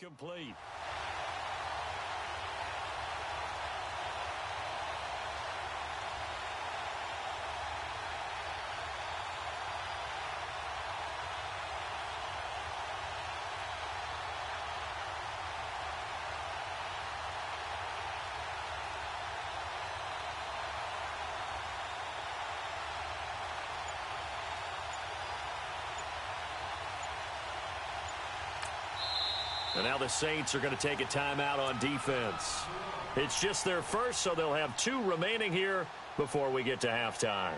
incomplete. And now the Saints are going to take a timeout on defense. It's just their first, so they'll have 2 remaining here before we get to halftime.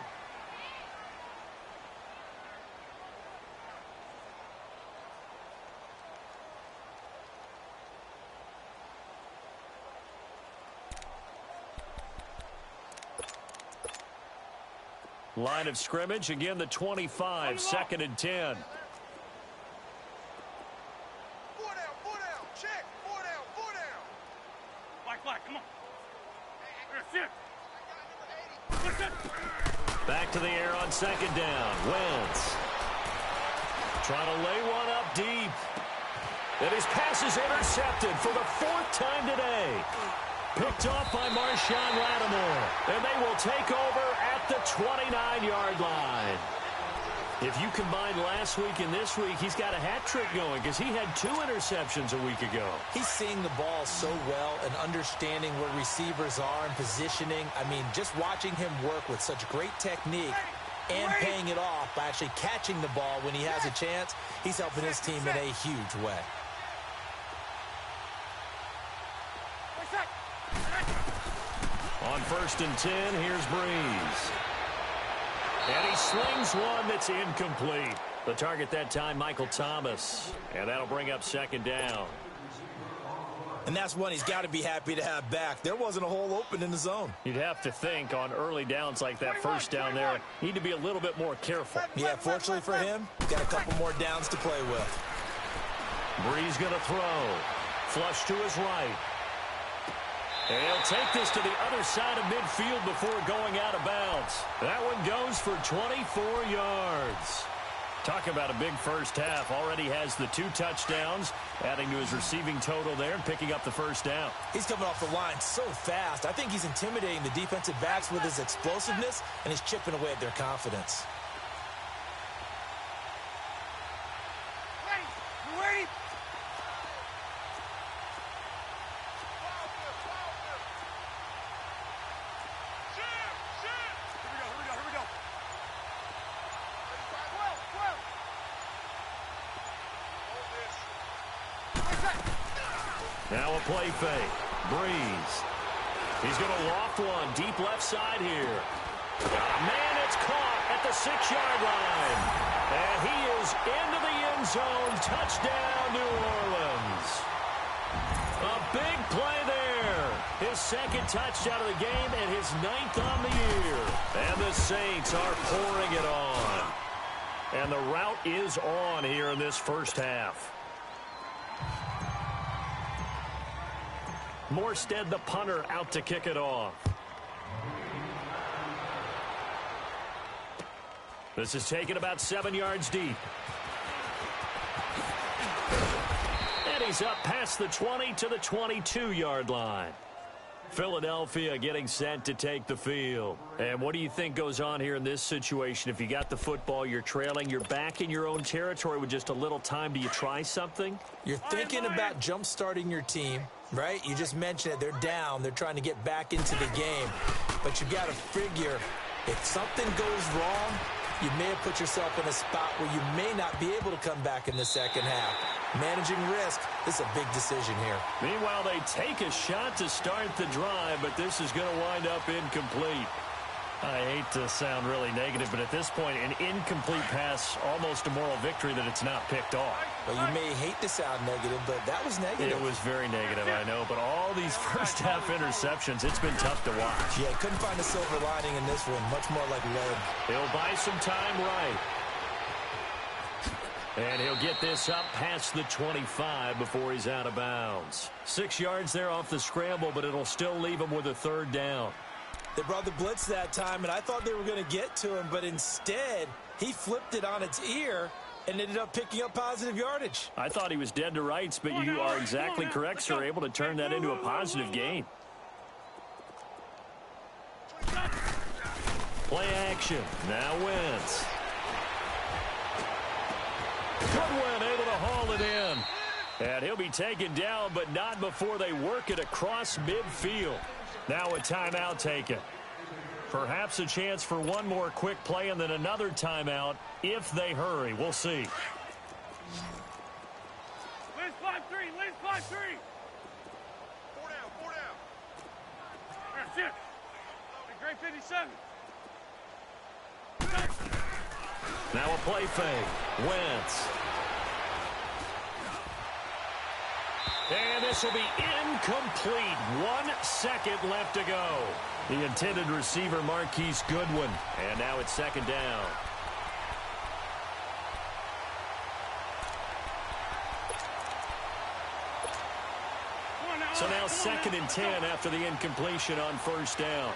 Line of scrimmage, again the 25, 2nd and 10. Back to the air on 2nd down. Wentz trying to lay one up deep. And his pass is intercepted for the 4th time today. Picked off by Marshawn Lattimore. And they will take over at the 29-yard line. If you combine last week and this week, he's got a hat trick going because he had 2 interceptions a week ago. He's seeing the ball so well and understanding where receivers are and positioning. I mean, just watching him work with such great technique and paying it off by actually catching the ball when he has a chance, he's helping his team in a huge way. On 1st and 10, here's Breeze. And he slings one that's incomplete. The target that time, Michael Thomas. And that'll bring up 2nd down. And that's one he's got to be happy to have back. There wasn't a hole open in the zone. You'd have to think on early downs like that 1st down there, need to be a little bit more careful. Yeah, fortunately for him, got a couple more downs to play with. Breeze going to throw. Flush to his right. And he'll take this to the other side of midfield before going out of bounds. That one goes for 24 yards. Talk about a big first half. Already has the 2 touchdowns, adding to his receiving total there and picking up the 1st down. He's coming off the line so fast. I think he's intimidating the defensive backs with his explosiveness, and he's chipping away at their confidence. Now a play fake. Breeze. He's going to loft one deep left side here. Man, it's caught at the 6-yard line. And he is into the end zone. Touchdown, New Orleans. A big play there. His 2nd touchdown of the game and his 9th on the year. And the Saints are pouring it on. And the route is on here in this first half. Morstead, the punter, out to kick it off. This is taken about 7 yards deep. And he's up past the 20 to the 22-yard line. Philadelphia getting set to take the field. And what do you think goes on here in this situation? If you got the football, you're trailing, you're back in your own territory with just a little time. Do you try something? You're thinking about jump-starting your team, right? You just mentioned it. They're down. They're trying to get back into the game. But you got to figure if something goes wrong, you may have put yourself in a spot where you may not be able to come back in the second half. Managing risk, this is a big decision here. Meanwhile, they take a shot to start the drive, but this is going to wind up incomplete. I hate to sound really negative, but at this point, an incomplete pass, almost a moral victory that it's not picked off. Well, you may hate to sound negative, but that was negative. It was very negative, I know, but all these first-half interceptions, it's been tough to watch. Yeah, couldn't find a silver lining in this one, much more like lead. He'll buy some time right. And he'll get this up past the 25 before he's out of bounds. 6 yards there off the scramble, but it'll still leave him with a 3rd down. They brought the blitz that time, and I thought they were going to get to him, but instead, he flipped it on its ear and ended up picking up positive yardage. I thought he was dead to rights, but you are exactly correct, sir. Able to turn that into a positive gain. Play action. Now Wentz. Goodwin able to haul it in. And he'll be taken down, but not before they work it across midfield. Now a timeout taken. Perhaps a chance for one more quick play and then another timeout if they hurry. We'll see. Liz 5-3. Liz 5-3. 4 down. 4 down. That's it. The great 57. Now a play fake. Wentz. And this will be incomplete. 1 second left to go. The intended receiver, Marquise Goodwin. And now it's second down. So now second and 10 after the incompletion on first down.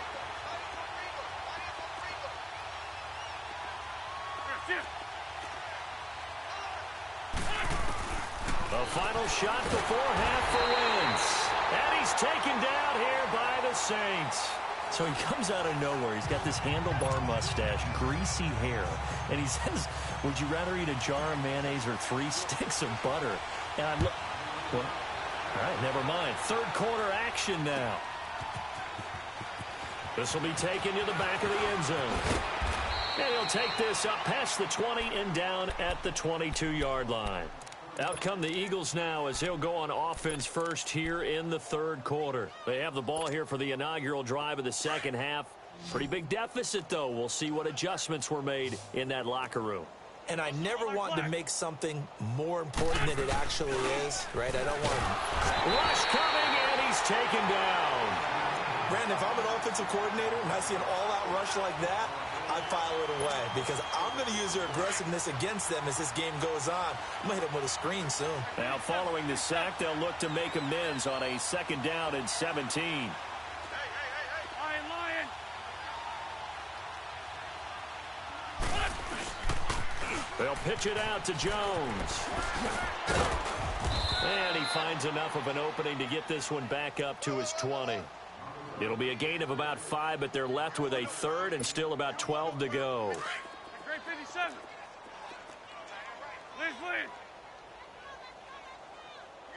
The final shot before half for Wentz. And he's taken down here by the Saints. So he comes out of nowhere. He's got this handlebar mustache, greasy hair. And he says, would you rather eat a jar of mayonnaise or 3 sticks of butter? And I'm well, all right, never mind. Third quarter action now. This will be taken to the back of the end zone. And he'll take this up past the 20 and down at the 22-yard line. Out come the Eagles now as he'll go on offense first here in the third quarter. They have the ball here for the inaugural drive of the second half. Pretty big deficit, though. We'll see what adjustments were made in that locker room. And I never want to make something more important than it actually is, right? I don't want to. Rush coming, and he's taken down. Brandon, if I'm an offensive coordinator and I see an all-out rush like that, I file it away because I'm going to use their aggressiveness against them as this game goes on. I'm going to hit them with a screen soon. Now following the sack, they'll look to make amends on a second down and 17. Hey. Lion. They'll pitch it out to Jones. And he finds enough of an opening to get this one back up to his 20. It'll be a gain of about 5, but they're left with a third and still about 12 to go. Great 57. Liz. We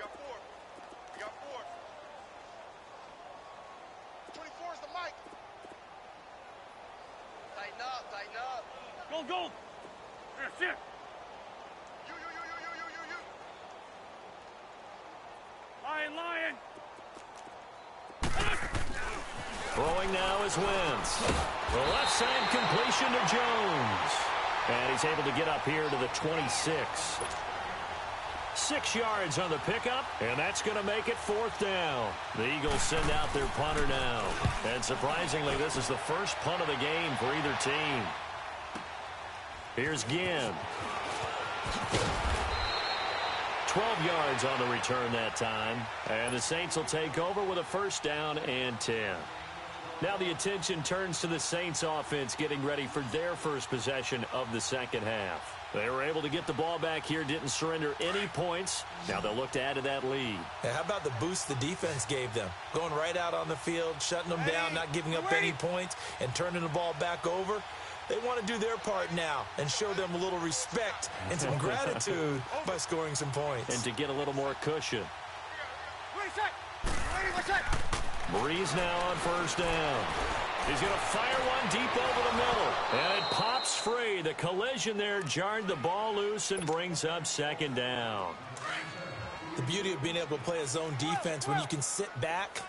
got 4. 24 is the mic. Tighten up. Gold. That's it. You. Lion. Throwing now is Wentz. The left side completion to Jones. And he's able to get up here to the 26. 6 yards on the pickup, and that's going to make it fourth down. The Eagles send out their punter now. And surprisingly, this is the first punt of the game for either team. Here's Ginn. 12 yards on the return that time. And the Saints will take over with a first down and 10. Now the attention turns to the Saints offense getting ready for their first possession of the second half. They were able to get the ball back here, didn't surrender any points. Now they'll look to add to that lead. Yeah, how about the boost the defense gave them? Going right out on the field, shutting them down, not giving up any points, and turning the ball back over. They want to do their part now and show them a little respect and some gratitude by scoring some points. And to get a little more cushion. Breeze now on first down. He's going to fire one deep over the middle. And it pops free. The collision there jarred the ball loose and brings up second down. The beauty of being able to play a zone defense when you can sit back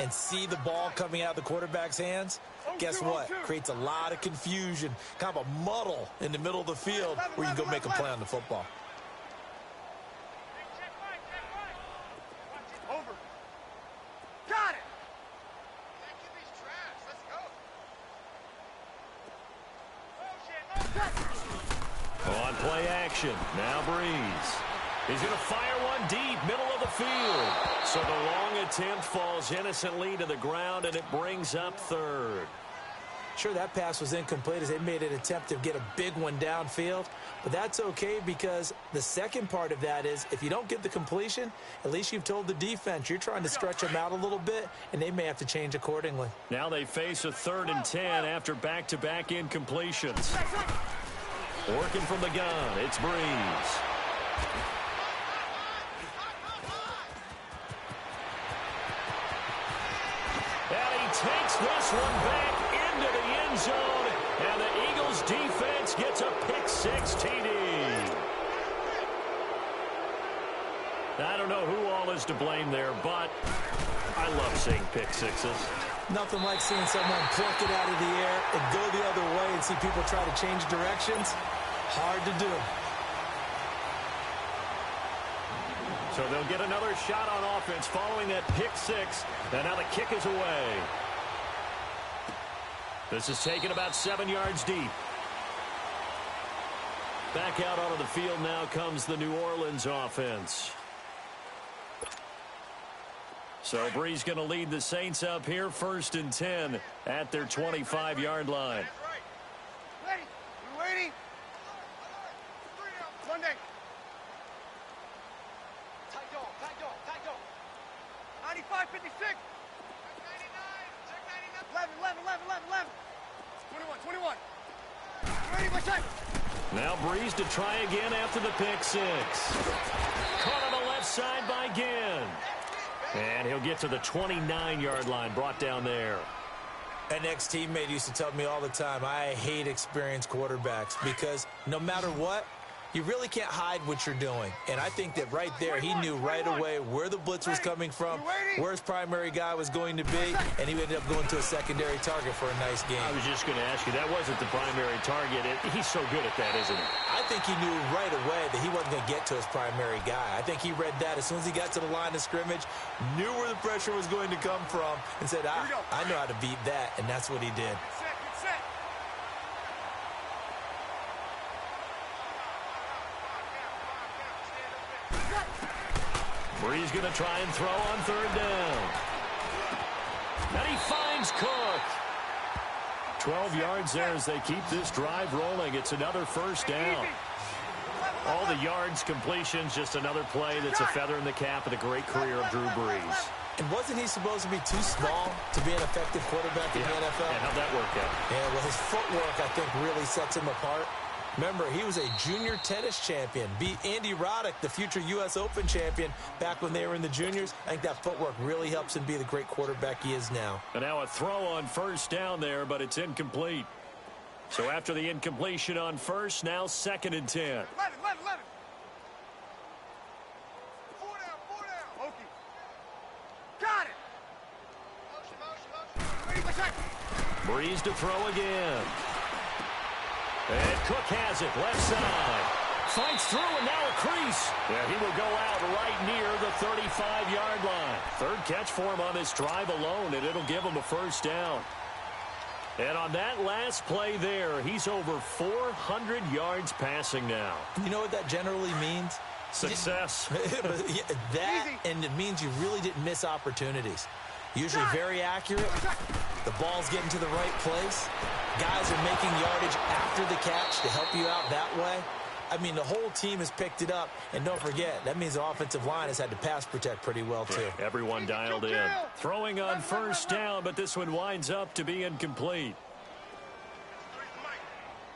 and see the ball coming out of the quarterback's hands, guess what? Creates a lot of confusion, kind of a muddle in the middle of the field where you can go make a play on the football. Over. Got it. On play action, now Breeze. He's going to fire one deep, middle of the field. So the long attempt falls innocently to the ground, and it brings up third. Sure, that pass was incomplete as they made an attempt to get a big one downfield, but that's okay because the second part of that is if you don't get the completion, at least you've told the defense you're trying to stretch them out a little bit, and they may have to change accordingly. Now they face a 3rd and 10 after back-to-back incompletions. Working from the gun, it's Breeze. And he takes this one back into the end zone, and the Eagles defense gets a pick-6 TD. I don't know who all is to blame there, but I love seeing pick-6s. Nothing like seeing someone pluck it out of the air and go the other way and see people try to change directions. Hard to do. So they'll get another shot on offense following that pick-6, and now the kick is away. This is taken about 7 yards deep. Back out onto the field now comes the New Orleans offense. So Breeze going to lead the Saints up here, 1st and 10 at their 25-yard line. Ready? You waiting? Monday. Tight dog, tight dog, tight dog. 95, 56. Check 99, check 99. 11. 21. Ready, my time. Now Breeze to try again after the pick-6. Caught on the left side by Ginn. And he'll get to the 29-yard line, brought down there. An ex-teammate used to tell me all the time, I hate experienced quarterbacks because no matter what, you really can't hide what you're doing. And I think that right there, he knew right away where the blitz was coming from, where his primary guy was going to be, and he ended up going to a secondary target for a nice game. I was just going to ask you, that wasn't the primary target. He's so good at that, isn't he? I think he knew right away that he wasn't going to get to his primary guy. I think he read that as soon as he got to the line of scrimmage, knew where the pressure was going to come from, and said, I know how to beat that, and that's what he did. Breeze going to try and throw on 3rd down. And he finds Cook. 12 yards there as they keep this drive rolling. It's another 1st down. All the yards, completions, just another play that's a feather in the cap of the great career of Drew Brees. And wasn't he supposed to be too small to be an effective quarterback in the NFL? Yeah, how'd that work out? Yeah, well, his footwork, I think, really sets him apart. Remember, he was a junior tennis champion, beat Andy Roddick, the future U.S. Open champion, back when they were in the juniors. I think that footwork really helps him be the great quarterback he is now. And now a throw on 1st down there, but it's incomplete. So after the incompletion on 1st, now 2nd and 10. 11. 4 down. Okay. Got it. Motion. Ready, my time. Breeze to throw again. And Cook has it, left side. Fights through, and now a crease. Yeah, he will go out right near the 35-yard line. 3rd catch for him on this drive alone, and it'll give him a 1st down. And on that last play there, he's over 400 yards passing now. You know what that generally means? Success. That, and it means you really didn't miss opportunities. Usually very accurate. The ball's getting to the right place. Guys are making yardage after the catch to help you out that way. I mean, the whole team has picked it up. And don't forget, that means the offensive line has had to pass protect pretty well, too. Everyone dialed in. Throwing on 1st down, but this one winds up to be incomplete.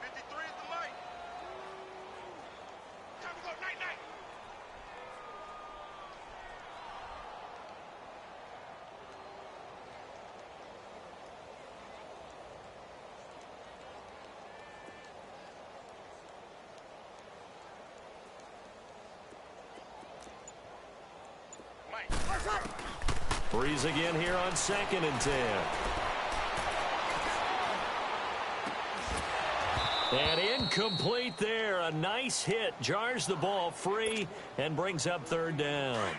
53 is the mic. Time to go, night. Breeze again here on 2nd and 10. And incomplete there. A nice hit. Jars the ball free and brings up 3rd down.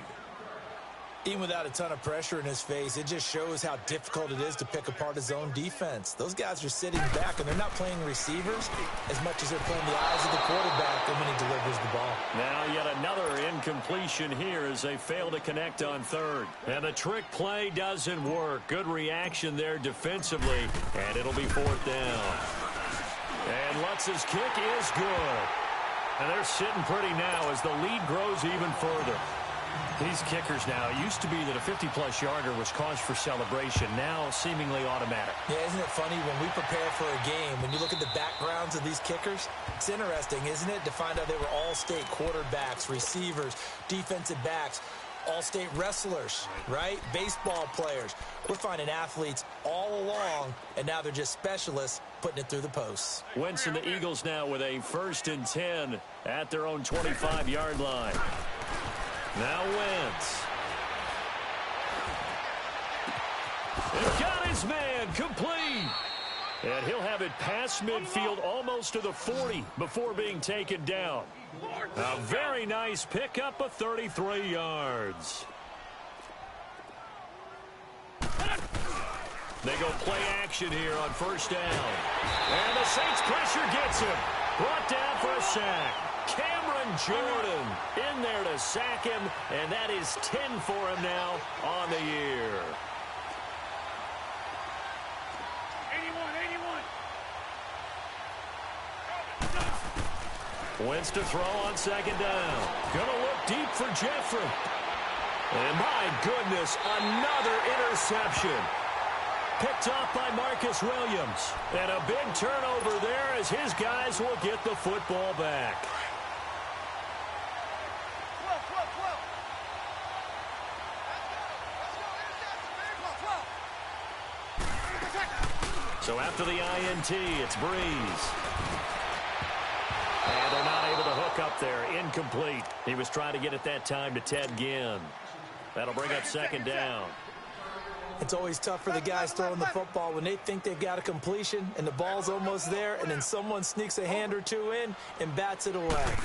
Even without a ton of pressure in his face, it just shows how difficult it is to pick apart his own defense. Those guys are sitting back, and they're not playing receivers as much as they're playing the eyes of the quarterback when he delivers the ball. Now yet another incompletion here as they fail to connect on third. And the trick play doesn't work. Good reaction there defensively, and it'll be fourth down. And Lutz's kick is good. And they're sitting pretty now as the lead grows even further. These kickers now, it used to be that a 50-plus yarder was cause for celebration. Now seemingly automatic. Yeah, isn't it funny when we prepare for a game, when you look at the backgrounds of these kickers, it's interesting, isn't it, to find out they were all-state quarterbacks, receivers, defensive backs, all-state wrestlers, right? Baseball players. We're finding athletes all along, and now they're just specialists putting it through the posts. Wentz and the Eagles now with a 1st and 10 at their own 25-yard line. Now Wentz. He's got his man complete. And he'll have it past midfield almost to the 40 before being taken down. A very nice pickup of 33 yards. They go play action here on 1st down. And the Saints pressure gets him. Brought down for a sack. Cameron Jordan in there to sack him, and that is 10 for him now on the year. 81. Wentz to throw on 2nd down. Gonna look deep for Jeffrey. And my goodness, another interception. Picked off by Marcus Williams. And a big turnover there as his guys will get the football back. So after the INT, it's Breeze. And they're not able to hook up there. Incomplete. He was trying to get it that time to Ted Ginn. That'll bring up 2nd down. It's always tough for the guys throwing the football when they think they've got a completion and the ball's almost there, and then someone sneaks a hand or two in and bats it away.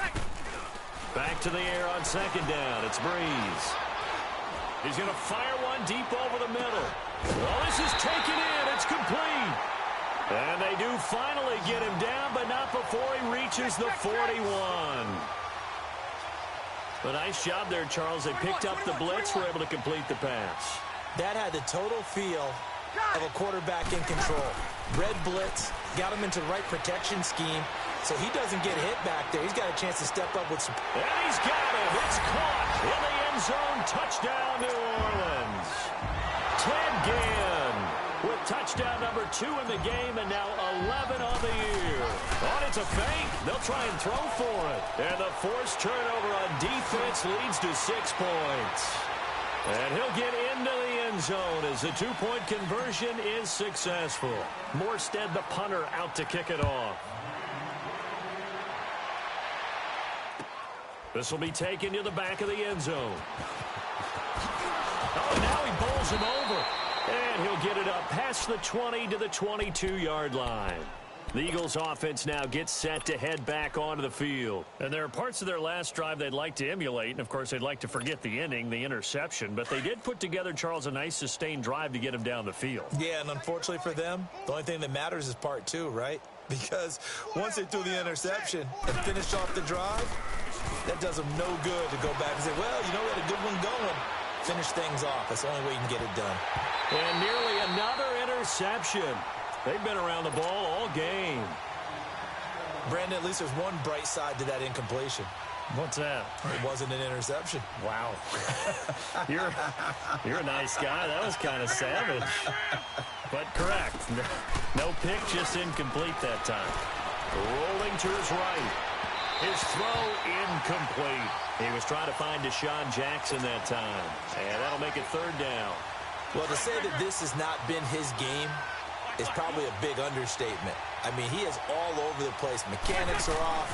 Back to the air on 2nd down. It's Breeze. He's going to fire one deep over the middle. Well, this is taken in. It's complete. And they do finally get him down, but not before he reaches the 41. A nice job there, Charles. They picked up the blitz, were able to complete the pass. That had the total feel of a quarterback in control. Red blitz, got him into the right protection scheme, so he doesn't get hit back there. He's got a chance to step up with some... And he's got it. It's caught in the end zone. Touchdown, New Orleans. Ted Ginn with touchdown number 2 in the game, and now 11 on the year. Oh, it's a fake. They'll try and throw for it. And the forced turnover on defense leads to 6 points. And he'll get into the end zone as the 2-point conversion is successful. Morstead, the punter, out to kick it off. This will be taken to the back of the end zone. Oh, now he bowls him over. And he'll get it up past the 20 to the 22-yard line. The Eagles offense now gets set to head back onto the field. And there are parts of their last drive they'd like to emulate. And, of course, they'd like to forget the inning, the interception. But they did put together, Charles, a nice sustained drive to get him down the field. Yeah, and unfortunately for them, the only thing that matters is part 2, right? Because once they threw the interception and finished off the drive, that does them no good to go back and say, well, you know, we had a good one going. Finish things off. That's the only way you can get it done. And nearly another interception. They've been around the ball all game. Brandon, at least there's one bright side to that incompletion. What's that? It wasn't an interception. Wow. You're a nice guy. That was kind of savage. But correct. No pick, just incomplete that time. Rolling to his right. His throw incomplete. He was trying to find Deshaun Jackson that time. And that'll make it 3rd down. Well, to say that this has not been his game is probably a big understatement. I mean, he is all over the place. Mechanics are off,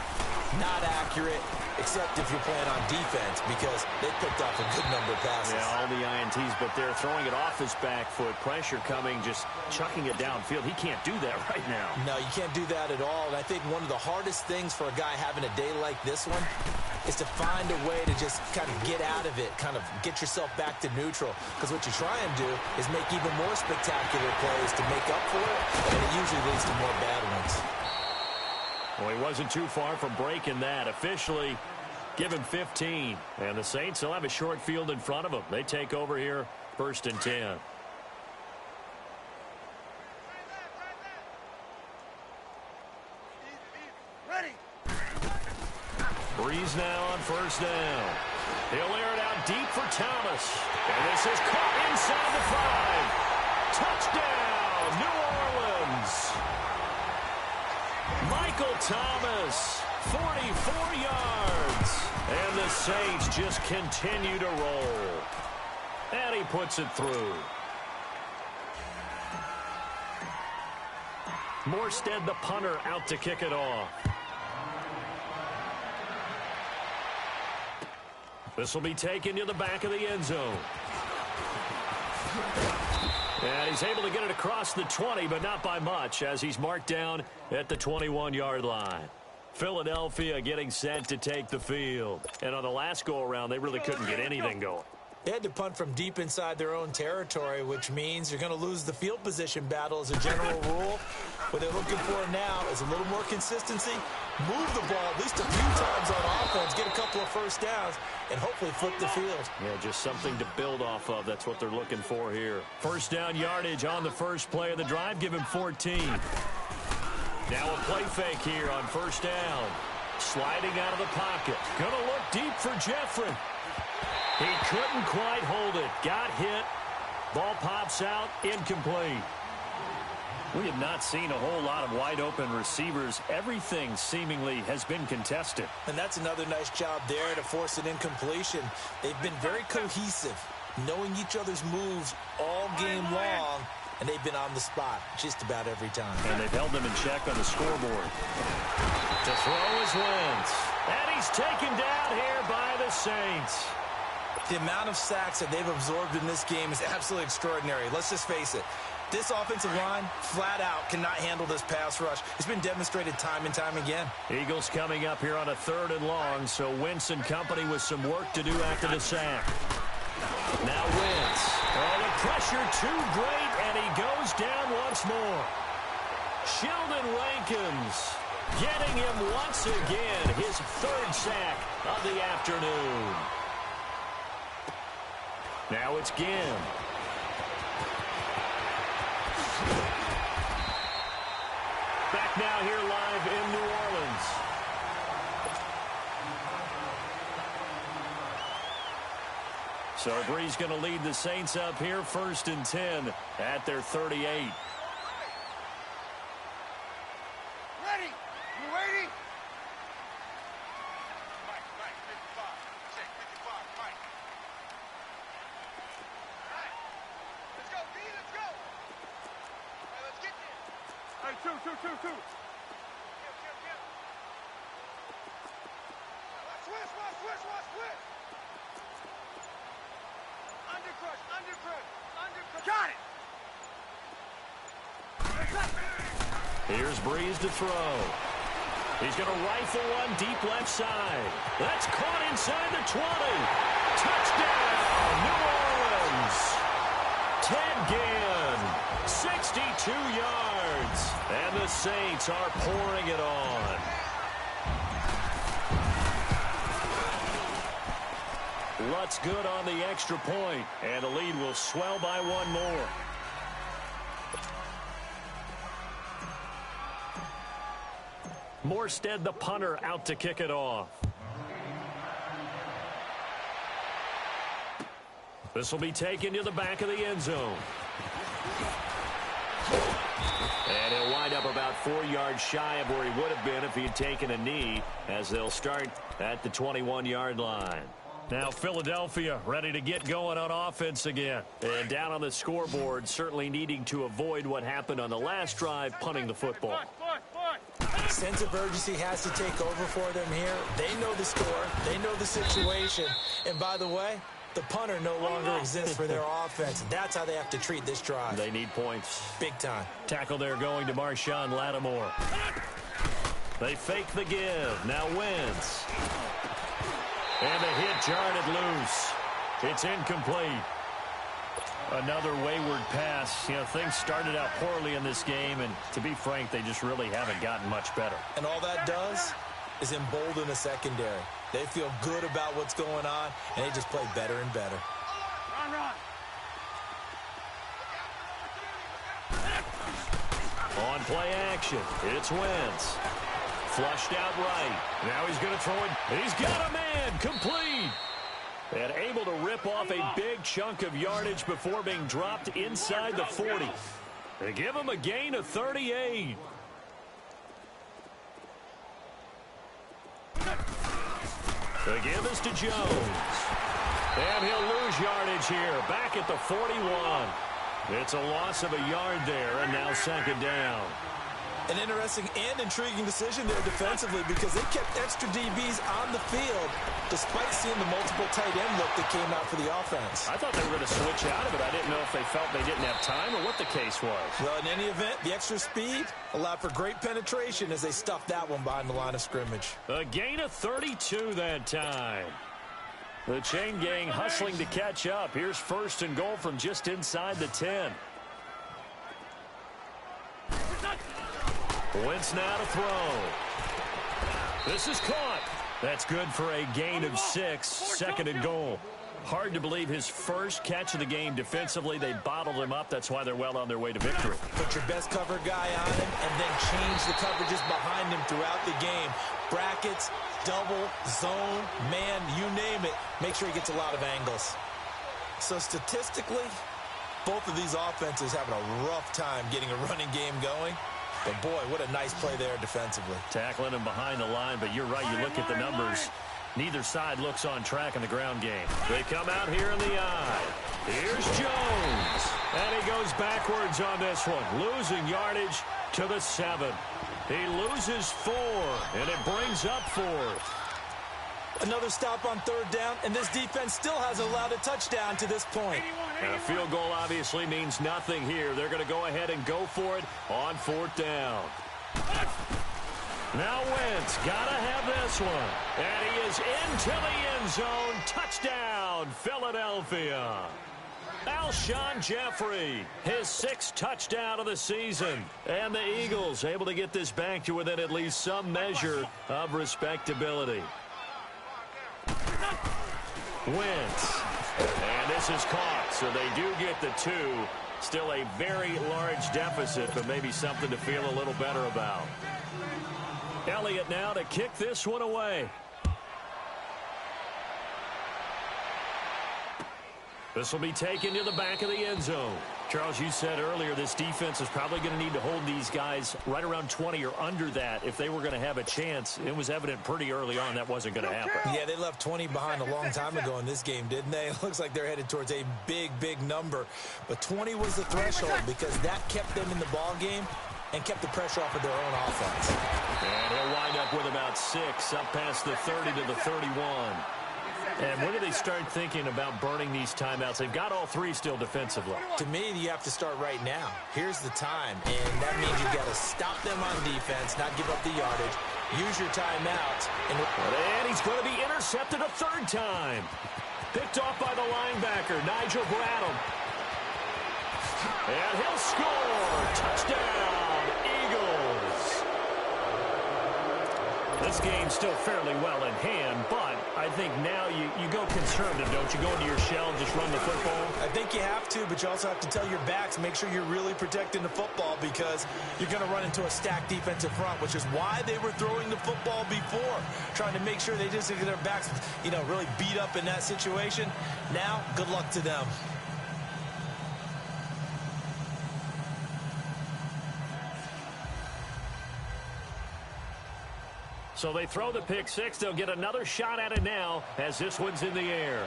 not accurate, except if you're playing on defense, because they picked off a good number of passes. Yeah, all the INTs, but they're throwing it off his back foot. Pressure coming, just chucking it downfield. He can't do that right now. No, you can't do that at all. And I think one of the hardest things for a guy having a day like this one is to find a way to just kind of get out of it, kind of get yourself back to neutral. Because what you try and do is make even more spectacular plays to make up for it, and it usually leads to more bad ones. Well, he wasn't too far from breaking that. Officially, Give him 15. And the Saints will have a short field in front of them. They take over here, 1st and 10. Ready. Breeze now on 1st down. He'll air it out deep for Thomas. And this is caught inside the 5. Touchdown, New Orleans. Michael Thomas, 44 yards. And the Saints just continue to roll. And he puts it through. Morstead, the punter, out to kick it off. This will be taken to the back of the end zone. And he's able to get it across the 20, but not by much, as he's marked down at the 21-yard line. Philadelphia getting set to take the field. And on the last go-around, they really couldn't get anything going. They had to punt from deep inside their own territory, which means you're going to lose the field position battle as a general rule. What they're looking for now is a little more consistency, move the ball at least a few times on offense, get a couple of first downs, and hopefully flip the field. Yeah, just something to build off of. That's what they're looking for here. 1st down yardage on the first play of the drive. Give him 14. Now a play fake here on 1st down. Sliding out of the pocket. Going to look deep for Jeffrey. He couldn't quite hold it. Got hit. Ball pops out. Incomplete. We have not seen a whole lot of wide-open receivers. Everything seemingly has been contested. And that's another nice job there to force an incompletion. They've been very cohesive, knowing each other's moves all game long, and they've been on the spot just about every time. And they've held them in check on the scoreboard. To throw is Wentz. And he's taken down here by the Saints. The amount of sacks that they've absorbed in this game is absolutely extraordinary. Let's just face it. This offensive line, flat out, cannot handle this pass rush. It's been demonstrated time and time again. Eagles coming up here on a 3rd and long, so Wentz and company with some work to do after the sack. Now Wentz. Oh, the pressure too great, and he goes down once more. Sheldon Rankins getting him once again, his 3rd sack of the afternoon. Now it's Ginn. Back now here live in New Orleans. So Breeze going to lead the Saints up here, 1st and 10 at their 38. Ready. You waiting? Mike, 55. Check, 55, Mike. All right. Let's go, D, let's go. All right, let's get there. Hey, two. Give. Switch. Undercrush. Got it. Here's Breeze to throw. He's going to rifle one deep left side. That's caught inside the 20. Touchdown, New Orleans. Ted Ginn, 62 yards. And the Saints are pouring it on. Lutz good on the extra point, and the lead will swell by one more. Morstead, the punter, out to kick it off. This will be taken to the back of the end zone. And he'll wind up about 4 yards shy of where he would have been if he had taken a knee, as they'll start at the 21-yard line. Now Philadelphia ready to get going on offense again. And down on the scoreboard, certainly needing to avoid what happened on the last drive, punting the football. Sense of urgency has to take over for them here. They know the score. They know the situation. And by the way, the punter no longer exists for their offense. That's how they have to treat this drive. They need points. Big time. Tackle there going to Marshawn Lattimore. They fake the give. Now Wentz. And the hit jarred loose. It's incomplete. Another wayward pass. You know, things started out poorly in this game, and to be frank, they just really haven't gotten much better. And all that does is embolden a secondary. They feel good about what's going on, and they just play better and better. Run, run. On play action, it's Wentz. Flushed out right. Now he's going to throw it. He's got a man. Complete. And able to rip off a big chunk of yardage before being dropped inside the 40. They give him a gain of 38. The give is to Jones. And he'll lose yardage here. Back at the 41. It's a loss of a yard there, and now second down. An interesting and intriguing decision there defensively because they kept extra DBs on the field despite seeing the multiple tight end look that came out for the offense. I thought they were going to switch out of it. I didn't know if they felt they didn't have time or what the case was. Well, in any event, the extra speed allowed for great penetration as they stuffed that one behind the line of scrimmage. A gain of 32 that time. The chain gang hustling to catch up. Here's first and goal from just inside the 10. Wentz now to throw. This is caught. That's good for a gain of 6. Second and goal. Hard to believe his first catch of the game defensively. They bottled him up. That's why they're well on their way to victory. Put your best cover guy on him and then change the coverages behind him throughout the game. Brackets, double, zone, man, you name it. Make sure he gets a lot of angles. So statistically, both of these offenses having a rough time getting a running game going. But, boy, what a nice play there defensively. Tackling him behind the line, but you're right. You look at the numbers. Neither side looks on track in the ground game. They come out here in the eye. Here's Jones. And he goes backwards on this one. Losing yardage to the 7. He loses 4, and it brings up 4th. Another stop on third down, and this defense still hasn't allowed a touchdown to this point. And a field goal obviously means nothing here. They're going to go ahead and go for it on 4th down. Now Wentz got to have this one. And he is into the end zone. Touchdown, Philadelphia. Alshon Jeffrey, his 6th touchdown of the season. And the Eagles able to get this back to within at least some measure of respectability. Wentz. And this is caught, so they do get the 2. Still a very large deficit, but maybe something to feel a little better about. Elliott now to kick this one away. This will be taken to the back of the end zone. Charles, you said earlier this defense is probably going to need to hold these guys right around 20 or under that if they were going to have a chance. It was evident pretty early on that wasn't going to happen. Yeah, they left 20 behind a long time ago in this game, didn't they? It looks like they're headed towards a big, big number. But 20 was the threshold because that kept them in the ball game and kept the pressure off of their own offense. And he'll wind up with about 6 up past the 30 to the 31. And when do they start thinking about burning these timeouts? They've got all 3 still defensively. To me, you have to start right now. Here's the time, and that means you've got to stop them on defense, not give up the yardage, use your timeouts. And he's going to be intercepted a 3rd time. Picked off by the linebacker, Nigel Bradham. And he'll score. Touchdown, Eagles. This game's still fairly well in hand, but I think now you go conservative, don't you? Go into your shell and just run the football? I think you have to, but you also have to tell your backs, make sure you're really protecting the football because you're going to run into a stacked defensive front, which is why they were throwing the football before, trying to make sure they just get their backs, really beat up in that situation. Now, good luck to them. So they throw the pick 6. They'll get another shot at it now as this one's in the air.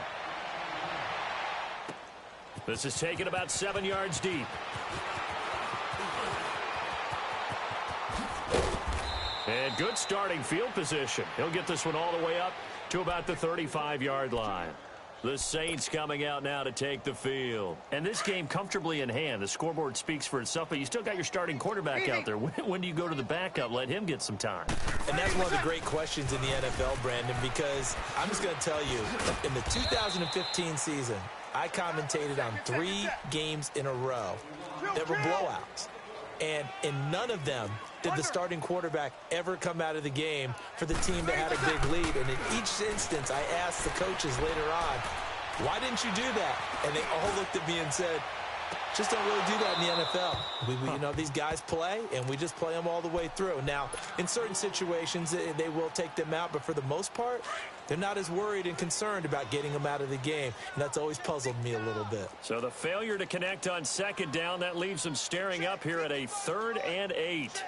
This is taken about 7 yards deep. And good starting field position. He'll get this one all the way up to about the 35-yard line. The Saints coming out now to take the field. And this game comfortably in hand. The scoreboard speaks for itself, but you still got your starting quarterback out there. When do you go to the backup? Let him get some time. And that's one of the great questions in the NFL, Brandon, because I'm just going to tell you, in the 2015 season, I commentated on 3 games in a row that were blowouts. And in none of them did the starting quarterback ever come out of the game for the team that had a big lead. And in each instance, I asked the coaches later on, why didn't you do that? And they all looked at me and said, just don't really do that in the NFL. You know, these guys play, and we just play them all the way through. Now, in certain situations, they will take them out, but for the most part, they're not as worried and concerned about getting them out of the game, and that's always puzzled me a little bit. So the failure to connect on second down, that leaves them staring up here at a 3rd and 8.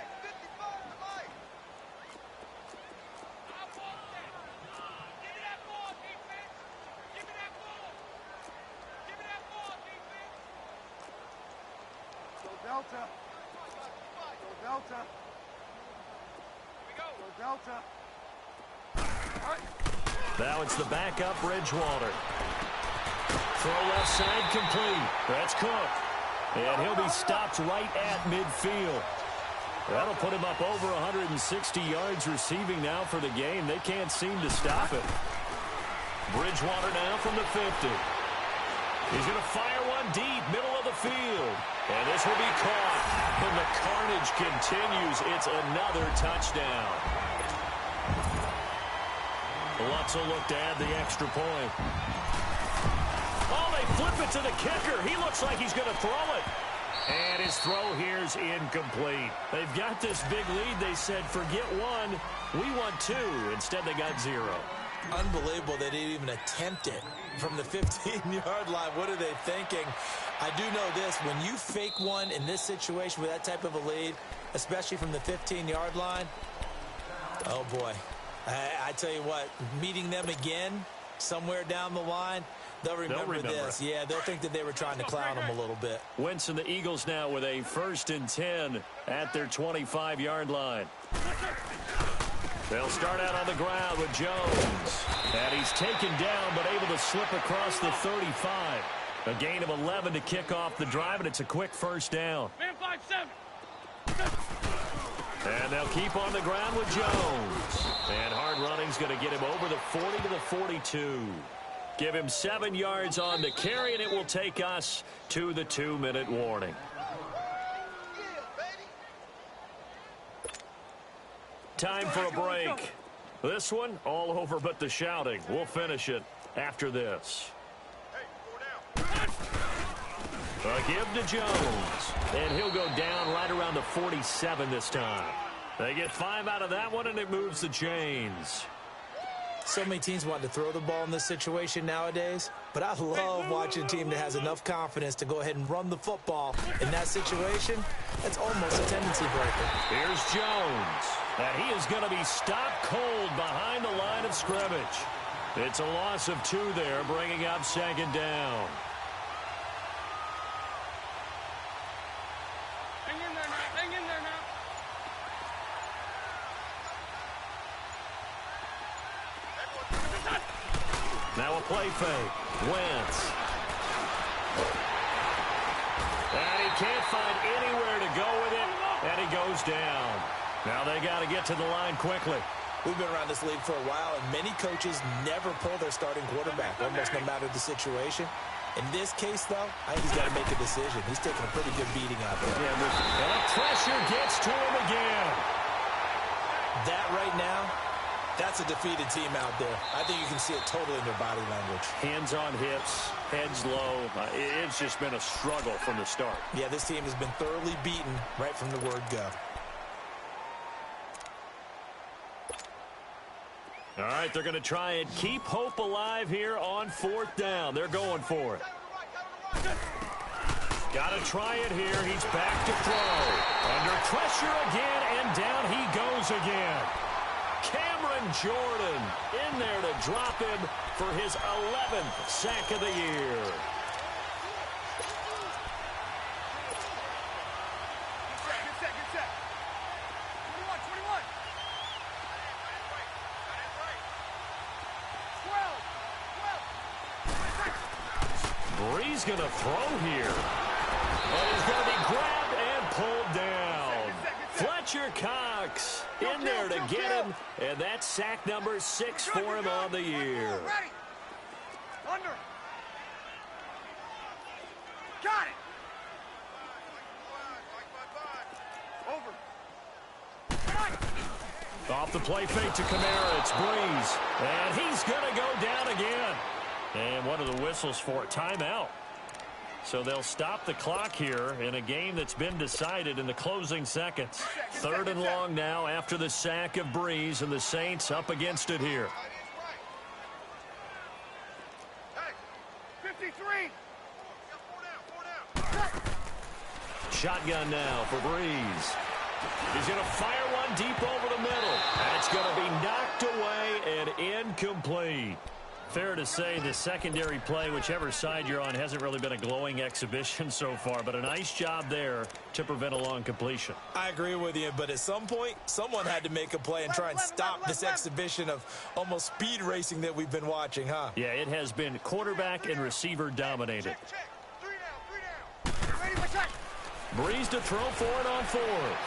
Delta. Go Delta. Here we go. Go Delta. All right. Now it's the backup, Bridgewater. Throw left side complete. That's Cook. And he'll be stopped right at midfield. That'll put him up over 160 yards receiving now for the game. They can't seem to stop it. Bridgewater now from the 50. He's going to fire one deep, middle of the field. And this will be caught. And the carnage continues. It's another touchdown. Lutz will look to add the extra point. Oh, they flip it to the kicker. He looks like he's going to throw it. And his throw here's incomplete. They've got this big lead. They said, forget one. We want 2. Instead, they got 0. Unbelievable they didn't even attempt it from the 15-yard line. What are they thinking? I do know this. When you fake one in this situation with that type of a lead, especially from the 15-yard line, oh, boy. I tell you what, meeting them again somewhere down the line, they'll remember this. Yeah, they'll think that they were trying to clown them a little bit. Wentz and the Eagles now with a 1st and 10 at their 25-yard line. They'll start out on the ground with Jones. And he's taken down but able to slip across the 35. A gain of 11 to kick off the drive, and it's a quick 1st down. Man 5-7. And they'll keep on the ground with Jones. And hard running's going to get him over the 40 to the 42. Give him 7 yards on the carry, and it will take us to the 2-minute warning. Time for a break. This one, all over but the shouting. We'll finish it after this. A give to Jones. And he'll go down right around the 47 this time. They get 5 out of that one, and it moves the chains. So many teams want to throw the ball in this situation nowadays, but I love watching a team that has enough confidence to go ahead and run the football. In that situation, that's almost a tendency breaker. Here's Jones, and he is going to be stopped cold behind the line of scrimmage. It's a loss of 2 there, bringing up 2nd down. Hang in there now. Hang in there now. Now a play fake. Wentz. And he can't find anywhere to go with it, and he goes down. Now they got to get to the line quickly. We've been around this league for a while, and many coaches never pull their starting quarterback, almost no matter the situation. In this case, though, I think he's got to make a decision. He's taking a pretty good beating out there. Yeah, and the pressure gets to him again. That right now, that's a defeated team out there. I think you can see it totally in their body language. Hands on hips, heads low. It's just been a struggle from the start. Yeah, this team has been thoroughly beaten right from the word go. All right, they're going to try and keep hope alive here on 4th down. They're going for it. Got to try it here. He's back to throw. Under pressure again, and down he goes again. Cameron Jordan in there to drop him for his 11th sack of the year. Good set. 21. 12. Bree's going to throw here. But he's going to be grabbed and pulled down. Fletcher Cox in there to get him. And that's sack number 6 for him on the year. Ready. Under. Got it. Over. Off the play fake to Kamara, it's Breeze. And he's going to go down again. And what are the whistles for? Timeout. So they'll stop the clock here in a game that's been decided in the closing seconds. 3rd and long now after the sack of Breeze, and the Saints up against it here. 53. Shotgun now for Breeze. He's going to fire one deep over the middle. That's going to be knocked away and incomplete. Fair to say the secondary play, whichever side you're on, hasn't really been a glowing exhibition so far, but a nice job there to prevent a long completion. I agree with you, but at some point, someone had to make a play and try and stop this exhibition of almost speed racing that we've been watching, huh? Yeah, it has been quarterback and receiver dominated. Check. 3 down. Ready for check. Breeze to throw for it on 4th.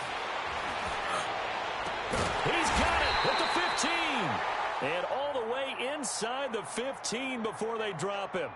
He's got it at the 15. And all the way inside the 15 before they drop him.